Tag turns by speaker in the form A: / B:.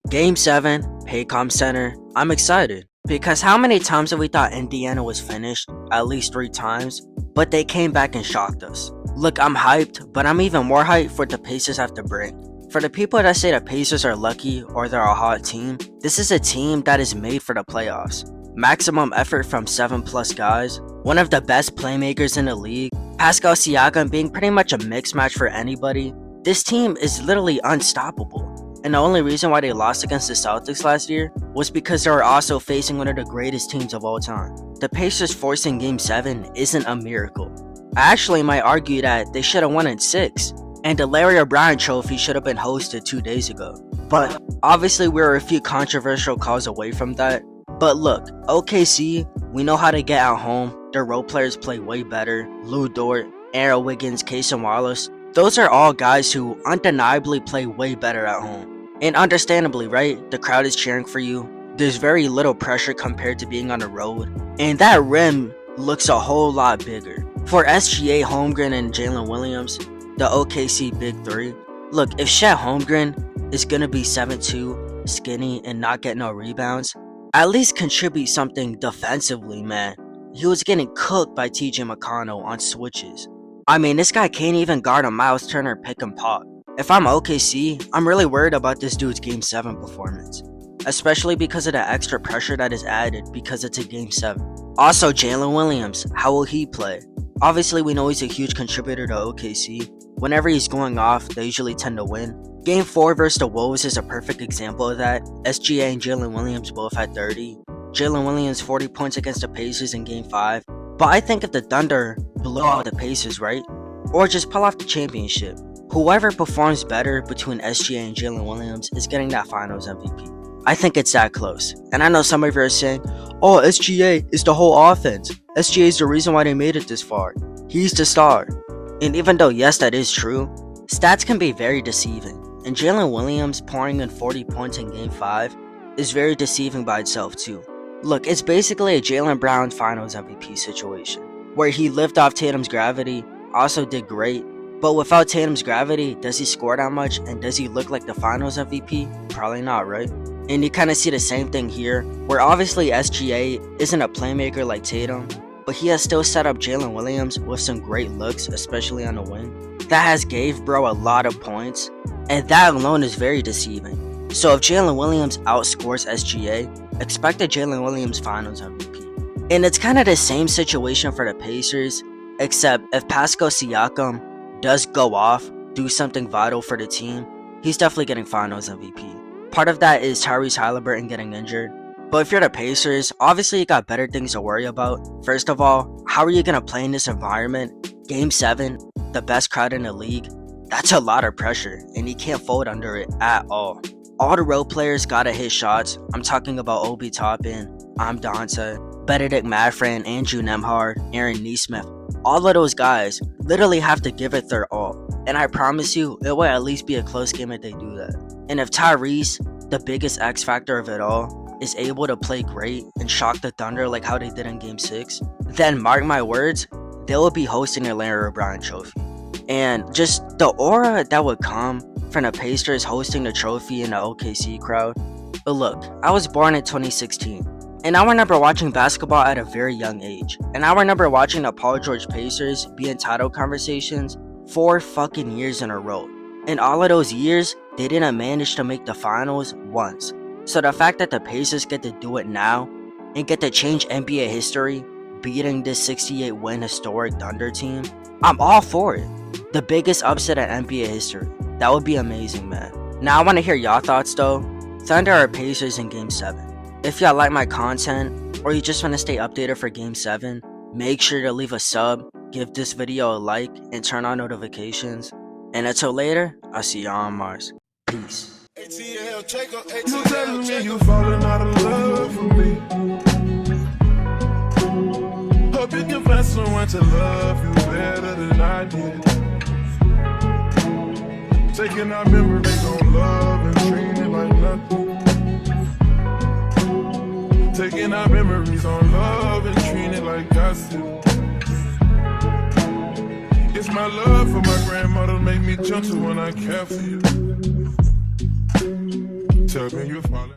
A: Game 7, Paycom Center. I'm excited because how many times have we thought Indiana was finished? At least 3 times, but they came back and shocked us. Look, I'm hyped, but I'm even more hyped for what the Pacers have to bring. For the people that say the Pacers are lucky or they're a hot team, this is a team that is made for the playoffs. Maximum effort from 7+ guys, one of the best playmakers in the league, Pascal Siakam being pretty much a mixed match for anybody. This team is literally unstoppable. And the only reason why they lost against the Celtics last year was because they were also facing one of the greatest teams of all time. The Pacers forcing Game 7 isn't a miracle. I actually might argue that they should have won in 6, and the Larry O'Brien Trophy should have been hosted 2 days ago. But obviously we were a few controversial calls away from that. But look, OKC, we know how to get at home. Their role players play way better. Lou Dort, Aaron Wiggins, Cason Wallace. Those are all guys who undeniably play way better at home. And understandably, right? The crowd is cheering for you. There's very little pressure compared to being on the road. And that rim looks a whole lot bigger. For SGA, Holmgren, and Jalen Williams, the OKC Big 3, look, if Chet Holmgren is going to be 7'2", skinny, and not get no rebounds, at least contribute something defensively, man. He was getting cooked by TJ McConnell on switches. I mean, this guy can't even guard a Miles Turner pick and pop. If I'm OKC, I'm really worried about this dude's Game 7 performance, especially because of the extra pressure that is added because it's a Game 7. Also, Jalen Williams, how will he play? Obviously, we know he's a huge contributor to OKC. Whenever he's going off, they usually tend to win. Game 4 versus the Wolves is a perfect example of that. SGA and Jalen Williams both had 30. Jalen Williams 40 points against the Pacers in Game 5. But I think if the Thunder blow out the Pacers, right? Or just pull off the championship, whoever performs better between SGA and Jalen Williams is getting that Finals MVP. I think it's that close. And I know some of you are saying, oh, SGA is the whole offense. SGA is the reason why they made it this far. He's the star. And even though, yes, that is true, stats can be very deceiving. And Jalen Williams pouring in 40 points in Game 5 is very deceiving by itself too. Look, it's basically a Jaylen Brown Finals MVP situation, where he lived off Tatum's gravity, also did great, but without Tatum's gravity, does he score that much, and does he look like the Finals MVP? Probably not, right? And you kind of see the same thing here, where obviously SGA isn't a playmaker like Tatum, but he has still set up Jalen Williams with some great looks, especially on the wing. That has gave bro a lot of points, and that alone is very deceiving. So if Jalen Williams outscores SGA, expect a Jalen Williams Finals MVP. And it's kind of the same situation for the Pacers, except if Pascal Siakam does go off, do something vital for the team, he's definitely getting Finals MVP. Part of that is Tyrese Haliburton getting injured. But if you're the Pacers, obviously you got better things to worry about. First of all, how are you going to play in this environment? Game 7, the best crowd in the league, that's a lot of pressure, and you can't fold under it at all. All the role players gotta hit shots. I'm talking about Obi Toppin, Donta, Benedict Mathurin, Andrew Nembhard, Aaron Nesmith. All of those guys literally have to give it their all. And I promise you, it will at least be a close game if they do that. And if Tyrese, the biggest X factor of it all, is able to play great and shock the Thunder like how they did in Game 6, then mark my words, they will be hosting the Larry O'Brien Trophy. And just the aura that would come from the Pacers hosting the trophy in the OKC crowd. But look, I was born in 2016, and I remember watching basketball at a very young age. And I remember watching the Paul George Pacers be in title conversations 4 fucking years in a row. In all of those years, they didn't manage to make the finals once. So the fact that the Pacers get to do it now and get to change NBA history, beating this 68 win historic Thunder team, I'm all for it. The biggest upset in NBA history. That would be amazing, man. Now I want to hear y'all thoughts though. Thunder or Pacers in Game 7? If y'all like my content, or you just want to stay updated for Game 7, make sure to leave a sub, give this video a like, and turn on notifications. And until later, I'll see y'all on Mars. Peace.
B: You telling me you falling out of love with me. Hope you can find someone to love you better than I did. Taking our memories on love and treating it like nothing. Taking our memories on love and treating it like gossip. It's my love for my grandmother make me gentle when I care for you. tell me you're falling.